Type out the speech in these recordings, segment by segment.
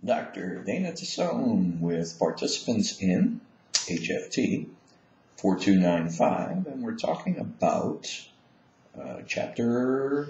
Dr. Dana Tassone with participants in HFT 4295, and we're talking about chapter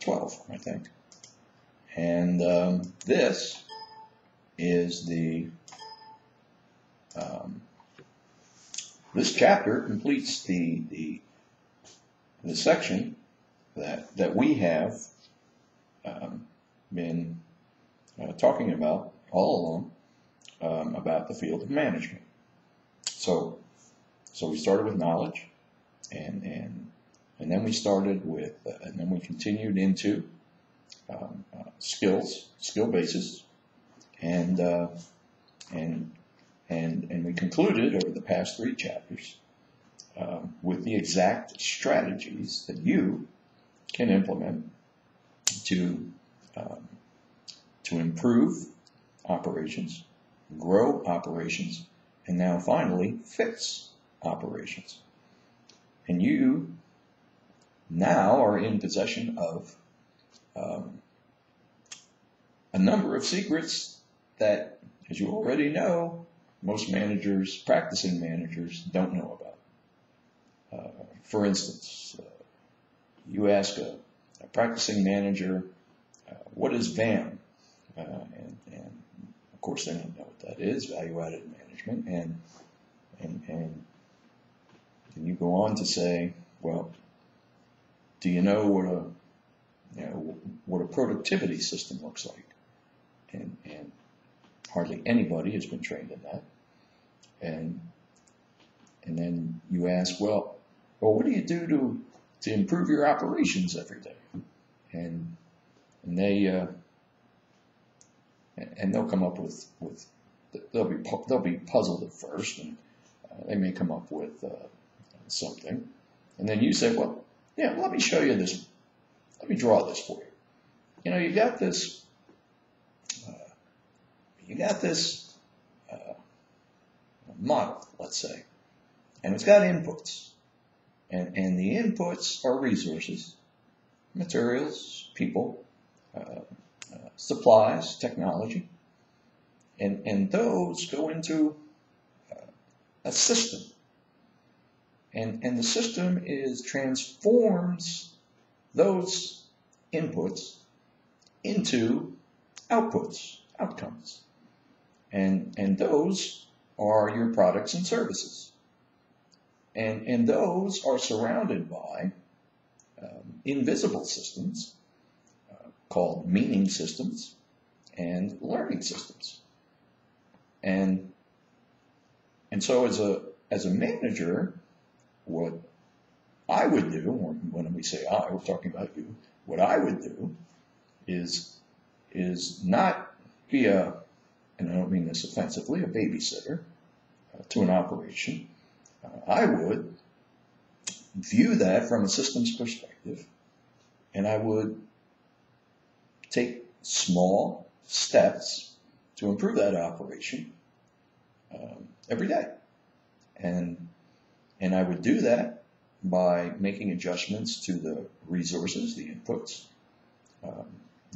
12, I think. And this is this chapter completes the section that we have been talking about all along about the field of management. So we started with knowledge, and then we started with, and then we continued into skills, skill basis, and we concluded over the past 3 chapters with the exact strategies that you can implement to improve operations, grow operations, and now finally fix operations. And you now are in possession of a number of secrets that, as you already know, most managers, practicing managers, don't know about. For instance, you ask a practicing manager, what is VAM? And of course they don't know what that is, value-added management, and you go on to say, well, do you know what a productivity system looks like? And hardly anybody has been trained in that. And then you ask, well, what do you do to improve your operations every day? And they'll come up with they'll be puzzled at first, and they may come up with something, and then you say, well, yeah, let me show you this. Let me draw this for you. You know, you got this model, let's say, and it's got inputs, and the inputs are resources, materials, people, supplies, technology, and those go into a system, and the system transforms those inputs into outputs, outcomes, and those are your products and services, and those are surrounded by invisible systems called meaning systems and learning systems. And so as a manager, what I would do, or when we say I, we're talking about you, what I would do is not be and I don't mean this offensively, a babysitter to an operation. I would view that from a systems perspective, and I would take small steps to improve that operation every day. And I would do that by making adjustments to the resources, the inputs,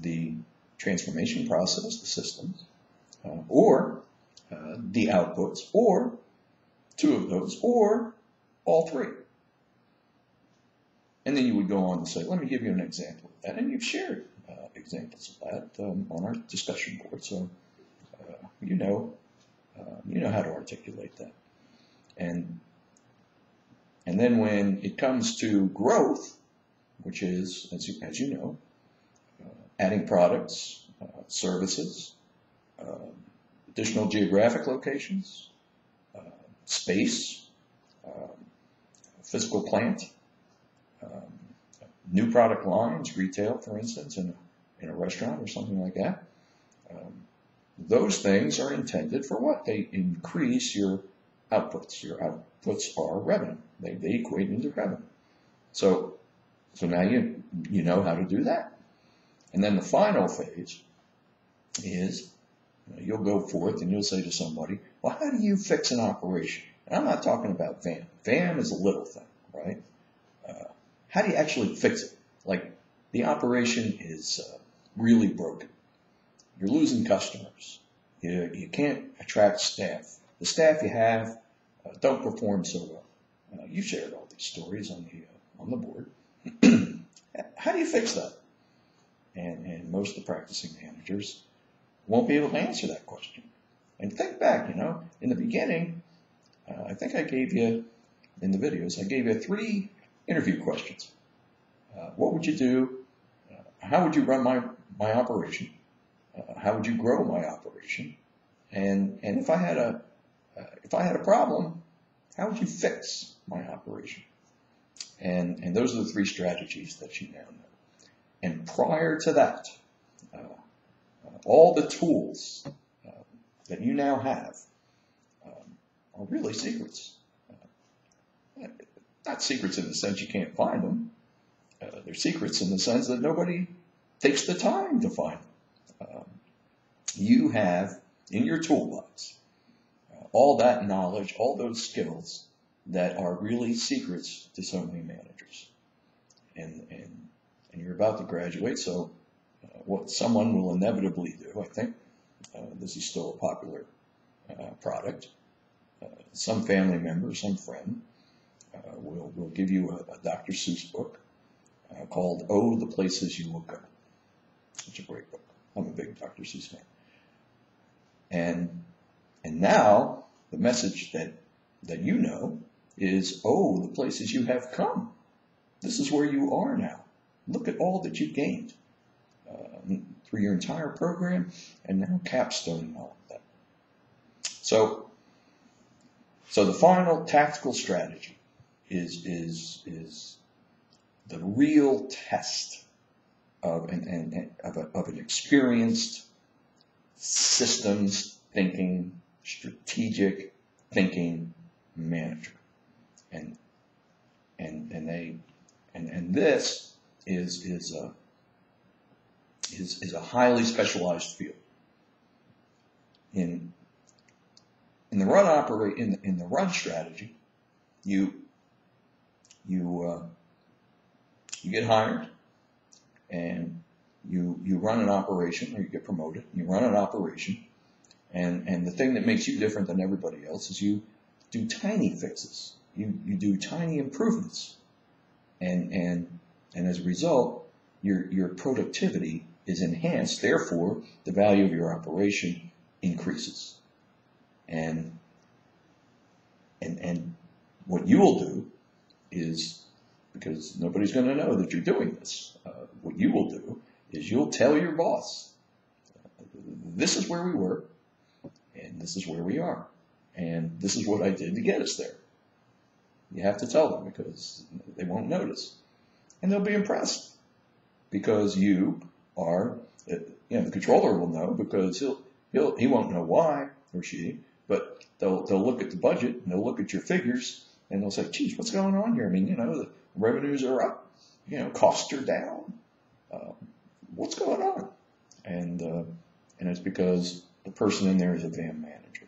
the transformation process, the systems, or the outputs, or 2 of those, or all 3. And then you would go on to say, let me give you an example of that. And you've shared examples of that on our discussion board, so you know how to articulate that. And then when it comes to growth, which is, as you know, adding products, services, additional geographic locations, space, physical plant, new product lines, retail, for instance, in a restaurant or something like that. Those things are intended for what? They increase your outputs. Your outputs are revenue. They equate into revenue. So now you know how to do that. And then the final phase is you'll go forth and you'll say to somebody, well, how do you fix an operation? And I'm not talking about VAM. VAM is a little thing, right? How do you actually fix it? Like, the operation is really broken. you're losing customers. You can't attract staff. The staff you have don't perform so well. You shared all these stories on the board. How do you fix that? And most of the practicing managers won't be able to answer that question. And think back, in the beginning, I think I gave you, in the videos, I gave you 3 interview questions. What would you do? How would you run my operation? How would you grow my operation? And if I had a problem, how would you fix my operation? And those are the 3 strategies that you now know. And prior to that, all the tools that you now have are really secrets. Not secrets in the sense you can't find them. They're secrets in the sense that nobody takes the time to find them. You have in your toolbox all that knowledge, all those skills that are really secrets to so many managers. And you're about to graduate, so what someone will inevitably do, I think, this is still a popular product, some family member, some friend will give you a Dr. Seuss book called Oh, the Places You Will Go. It's a great book. I'm a big Dr. Seuss fan. And now the message that you know is, oh, the places you have come. This is where you are now. Look at all that you've gained through your entire program, and now capstoning all of that. So the final tactical strategy is the real test of an experienced systems thinking, strategic thinking manager, and this is a highly specialized field. In the run strategy, you get hired and you run an operation, or you get promoted. You run an operation, and the thing that makes you different than everybody else is you do tiny fixes. You do tiny improvements, and as a result, your productivity is enhanced. Therefore, the value of your operation increases. And what you will do is, because nobody's going to know that you're doing this, what you will do is you'll tell your boss, this is where we were, and this is where we are, and this is what I did to get us there. You have to tell them, because they won't notice. And they'll be impressed, because you are, the controller will know, because he won't know why, or she, but they'll look at the budget, and they'll look at your figures, and they'll say, geez, what's going on here? I mean, the revenues are up, costs are down. What's going on? And it's because the person in there is a VAM manager.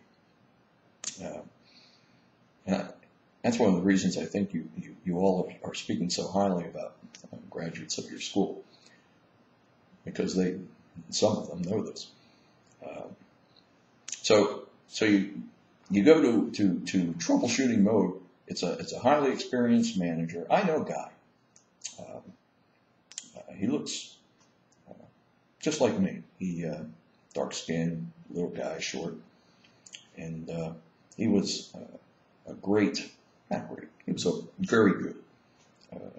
And that's one of the reasons I think you all are speaking so highly about graduates of your school, because some of them know this. So you go to troubleshooting mode. It's a highly experienced manager. I know a guy. He looks just like me. He dark skinned, little guy, short, and he was not great. He was a very good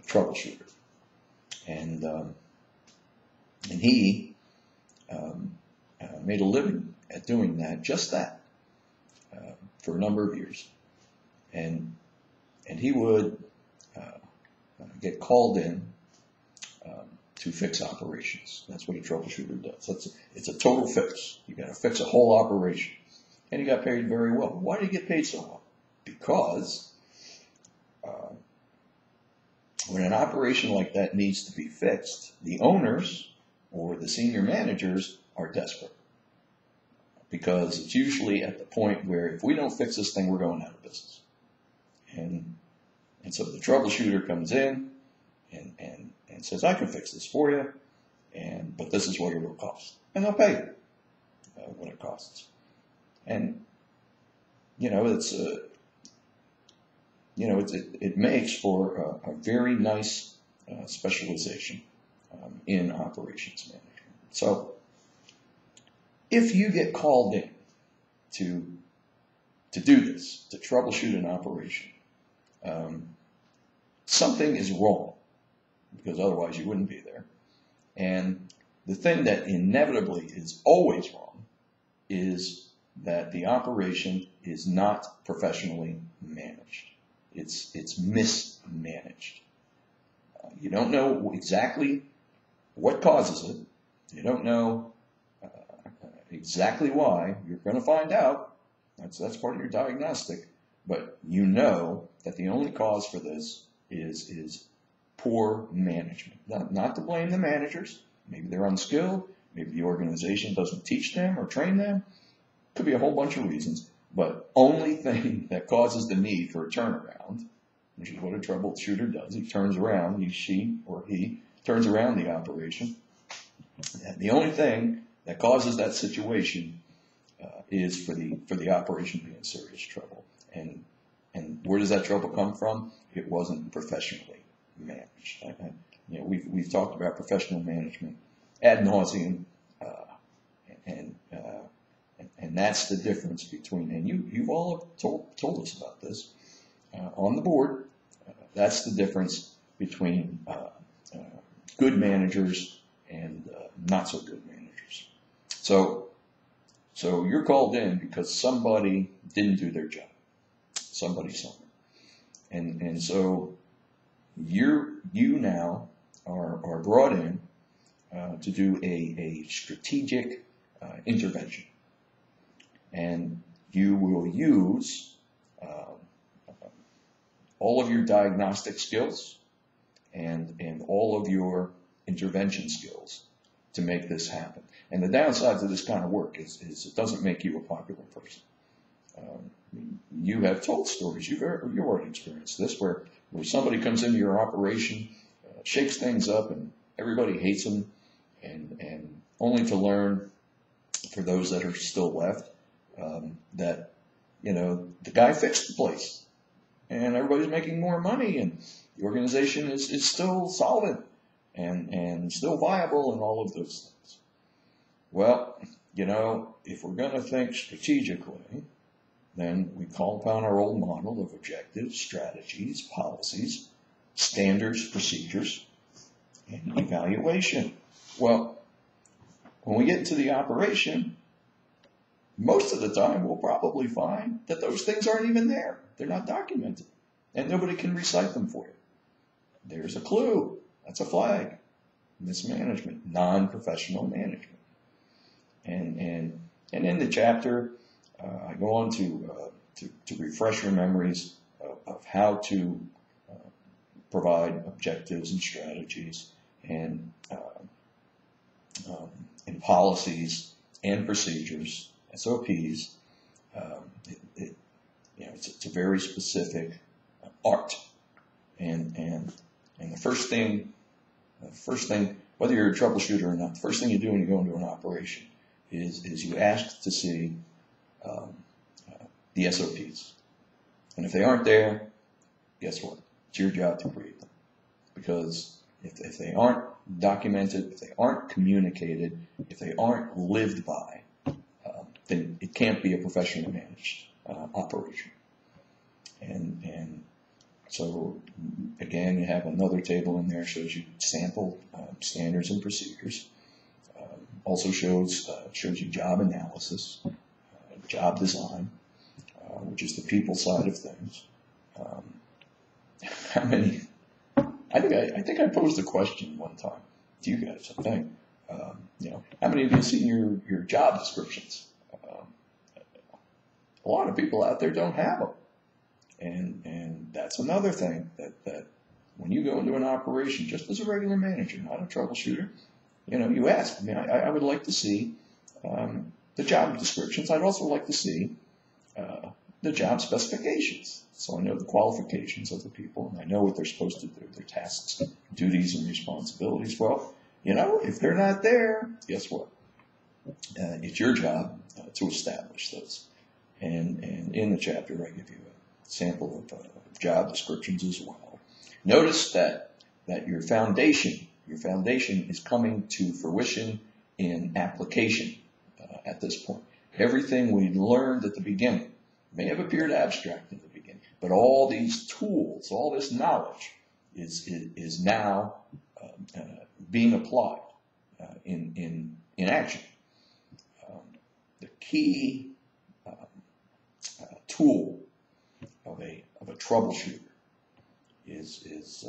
troubleshooter, and he made a living at doing that, just that, for a number of years, and he would get called in to fix operations. That's what a troubleshooter does. It's a total fix. You got to fix a whole operation, and he got paid very well. Why did he get paid so well? Because when an operation like that needs to be fixed, the owners or the senior managers are desperate, because it's usually at the point where if we don't fix this thing, we're going out of business. And so the troubleshooter comes in and says, I can fix this for you, but this is what it will cost. And they'll pay you. what it costs. And it makes for a very nice specialization in operations management. So if you get called in to do this, to troubleshoot an operation, something is wrong, because otherwise you wouldn't be there. And the thing that inevitably is always wrong is that the operation is not professionally managed. It's mismanaged. You don't know exactly what causes it. You don't know exactly why. You're going to find out. That's part of your diagnostic. But you know that the only cause for this is poor management. Not to blame the managers. Maybe they're unskilled. Maybe the organization doesn't teach them or train them. Could be a whole bunch of reasons. But only thing that causes the need for a turnaround, which is what a troubleshooter does, he turns around, she or he turns around the operation. And the only thing that causes that situation is for the operation to be in serious trouble. And where does that trouble come from? It wasn't professionally managed. We've talked about professional management ad nauseum, and that's the difference between. And you've all told us about this on the board. That's the difference between good managers and not so good managers. So you're called in because somebody didn't do their job. Somebody somewhere. And so you now are brought in to do a strategic intervention. And you will use all of your diagnostic skills and all of your intervention skills to make this happen. And the downside to this kind of work is it doesn't make you a popular person. You have told stories, you've already experienced this, where somebody comes into your operation, shakes things up, and everybody hates them, and only to learn, for those that are still left, that the guy fixed the place, and everybody's making more money, and the organization is still solvent and still viable, and all of those things. Well, if we're going to think strategically, then we call upon our old model of objectives, strategies, policies, standards, procedures, and evaluation. Well, when we get into the operation, most of the time we'll probably find that those things aren't even there. They're not documented, and nobody can recite them for you. There's a clue. That's a flag. Mismanagement, non-professional management. And in the chapter, I go on to refresh your memories of how to provide objectives and strategies and policies and procedures, SOPs. It's a very specific art, and the first thing, whether you're a troubleshooter or not, the first thing you do when you go into an operation is you ask to see the SOPs. And if they aren't there, guess what? It's your job to create them. Because if they aren't documented, if they aren't communicated, if they aren't lived by, then it can't be a professionally managed operation. And so, again, you have another table in there, shows you sample standards and procedures. Also shows you job analysis, job design, which is the people side of things. How many? I think I posed a question one time to you guys. I think how many of you have seen your job descriptions? A lot of people out there don't have them, and that's another thing that when you go into an operation, just as a regular manager, not a troubleshooter, you ask. I would like to see the job descriptions. I'd also like to see the job specifications, so I know the qualifications of the people, and I know what they're supposed to do, their tasks, duties, and responsibilities. Well, if they're not there, guess what? It's your job to establish those. And in the chapter, I give you a sample of job descriptions as well. Notice that your foundation is coming to fruition in application at this point. Everything we learned at the beginning may have appeared abstract in the beginning, but all these tools, all this knowledge is now being applied in action. The key tool of a troubleshooter is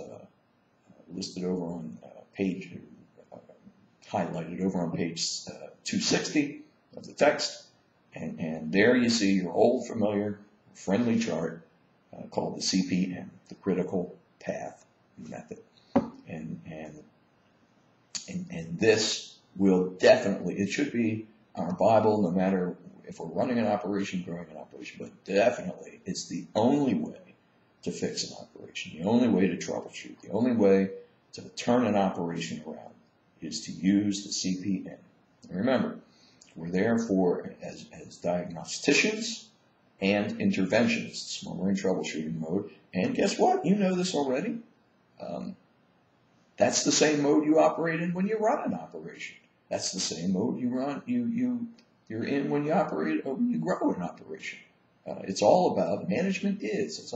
listed over on highlighted over on page 260 of the text, and there you see your old familiar friendly chart called the CPM, the critical path method, and this will definitely, it should be our Bible, no matter if we're running an operation, growing an operation, but definitely it's the only way to fix an operation, the only way to troubleshoot, the only way to turn an operation around is to use the CPM. And remember, we're there as diagnosticians and interventionists when we're in troubleshooting mode. And guess what? You know this already. That's the same mode you operate in when you run an operation. That's the same mode you're in when you operate or when you grow an operation. It's all about management as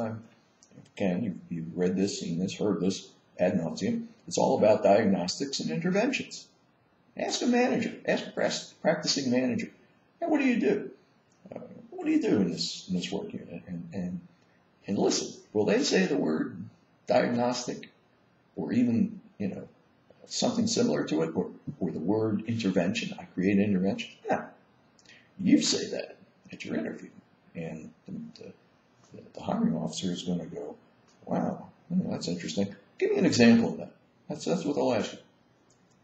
you've read this, seen this, heard this ad nauseum. It's all about diagnostics and interventions. Ask a manager, ask a practicing manager, hey, what do you do? What do you do in this work unit? And listen, will they say the word diagnostic or even, something similar to it, or the word intervention? I create intervention? No. You say that at your interview, and the hiring officer is going to go, wow, that's interesting. Give me an example of that. That's what they'll ask you.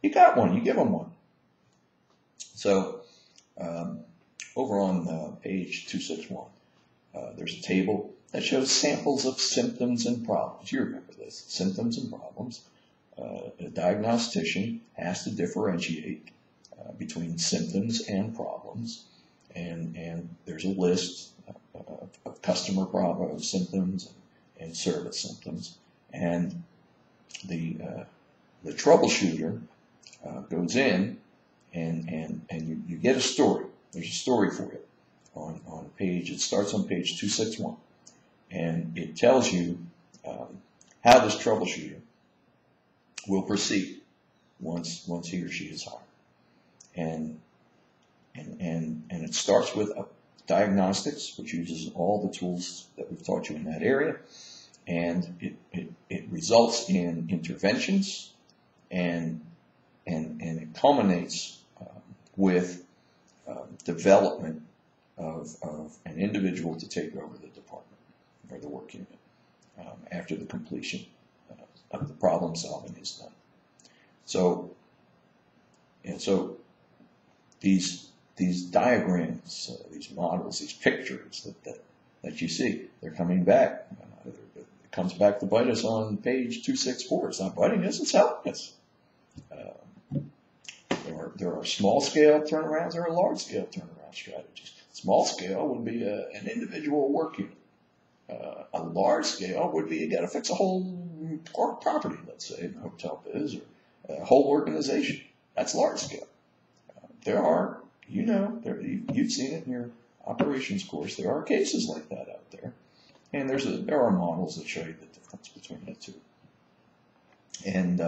You got one, you give them one. So over on page 261, there's a table that shows samples of symptoms and problems. You remember this, symptoms and problems. A diagnostician has to differentiate between symptoms and problems, and there's a list of customer problem symptoms and service symptoms, and the troubleshooter goes in and you get a story. There's a story for you on page. It starts on page 261, and it tells you how this troubleshooter will proceed once he or she is hired, and it starts with diagnostics, which uses all the tools that we've taught you in that area, and it results in interventions, and it culminates with development of an individual to take over the department or the work unit after the completion of the problem solving is done. So these diagrams, these models, these pictures that you see, they're coming back. It comes back to bite us on page 264. It's not biting us, it's helping us. There are small scale turnarounds, there are large scale turnaround strategies. Small scale would be an individual work unit. A large scale would be you got to fix a whole property, let's say, in the hotel biz, or a whole organization. That's large scale. There are, you've seen it in your operations course. There are cases like that out there, and there are models that show you the difference between the two, and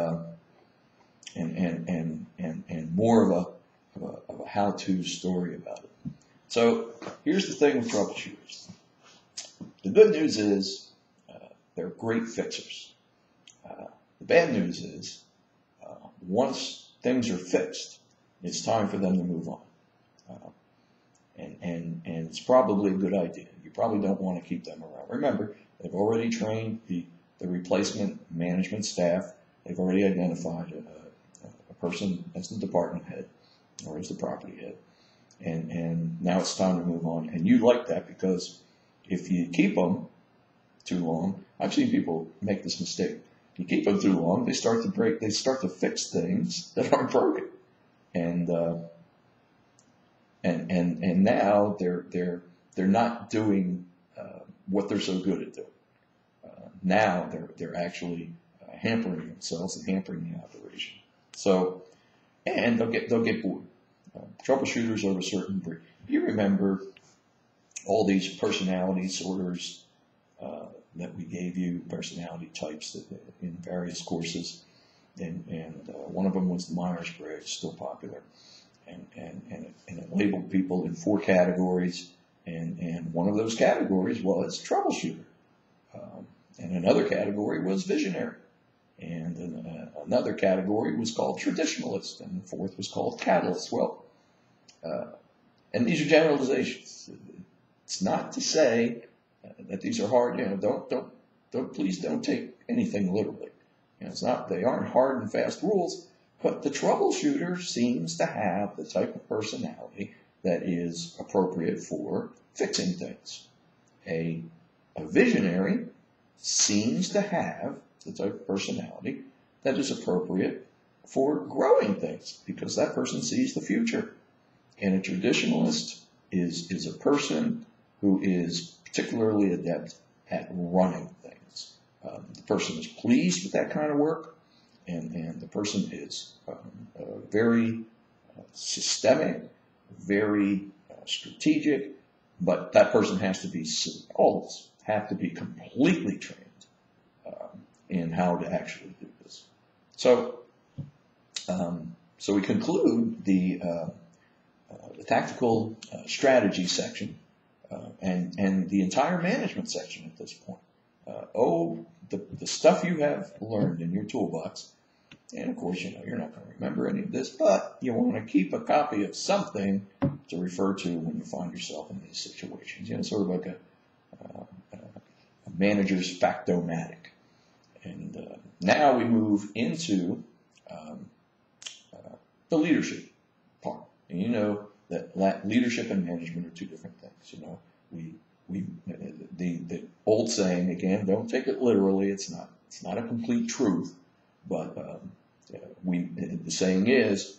more of a how-to story about it. So here's the thing with troubleshooters. The good news is they're great fixers. The bad news is once things are fixed, it's time for them to move on. And it's probably a good idea. You probably don't want to keep them around. Remember, they've already trained the replacement management staff. They've already identified a person as the department head or as the property head. And now it's time to move on. And you like that because if you keep them too long, I've seen people make this mistake. You keep them too long, they start to fix things that aren't broken. And and now they're not doing what they're so good at doing. Now they're actually hampering themselves and hampering the operation. So, and they'll get bored. Troubleshooters of a certain breed. You remember all these personality disorders that we gave you, personality types in various courses, and one of them was the Myers-Briggs, still popular, and it labeled people in 4 categories, and one of those categories was troubleshooter, and another category was visionary, and another category was called traditionalist, and the 4th was called catalyst. Well, and these are generalizations. It's not to say that these are hard. Please don't take anything literally. It's not. They aren't hard and fast rules. But the troubleshooter seems to have the type of personality that is appropriate for fixing things. A visionary seems to have the type of personality that is appropriate for growing things, because that person sees the future. And a traditionalist is a person who is particularly adept at running things. The person is pleased with that kind of work, and the person is very systemic, very strategic, but that person has to be, always have to be completely trained in how to actually do this. So, so we conclude the tactical strategy section and the entire management section at this point. The stuff you have learned in your toolbox, and of course, you're not going to remember any of this, but you want to keep a copy of something to refer to when you find yourself in these situations. Sort of like a manager's factomatic. And now we move into the leadership part. And you know that leadership and management are 2 different things. The old saying, again, don't take it literally. It's not a complete truth, but the saying is,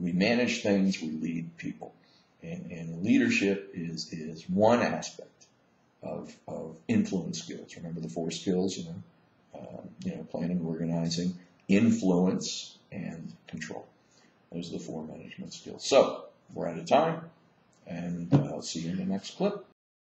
we manage things, we lead people, and leadership is one aspect of influence skills. Remember the 4 skills, planning, organizing, influence, and control. Those are the 4 management skills. So we're out of time, and I'll see you in the next clip.